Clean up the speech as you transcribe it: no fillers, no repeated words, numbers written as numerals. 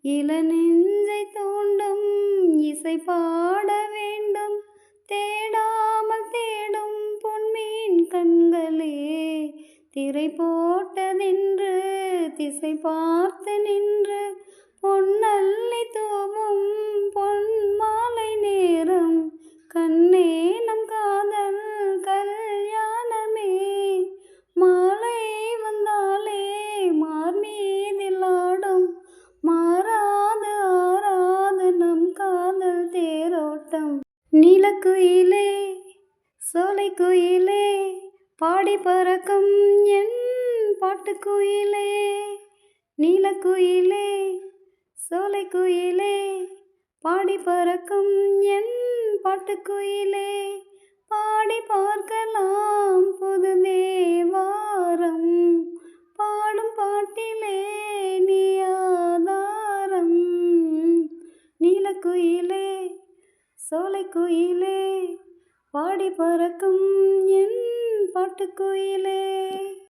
இளநெஞ்சை தூண்டும் இசை பாட வேண்டும். தேடாமல் தேடும் பொன்மீன் கண்களே, திரை போட்டதென்று திசை பார்த்து நின்று பொன்னல்லி தூவும் பொன் மாலை நேரம். கண்ணே நம் காதல் கல்யாணமே, மாலை வந்தாலே மார்மீதில் ஆடும். மாறாது ஆறாது நம் காதல் தேரோட்டம். நீலக்குயிலே சோலைக்குயிலே, பாடி பறக்கும் என் பாட்டுக்குயிலே. நீலக்குயிலே சோலைக்குயிலே, பாடி பறக்கும் என் பாட்டுக்குயிலே. பாடி பார்க்கலாம் புது தேவாரம், பாடும் பாட்டிலே நீ ஆதாரம். நீலக்குயிலே சோலைக்குயிலே, பாடி பறக்கும் என் பாட்டுக்குயிலே.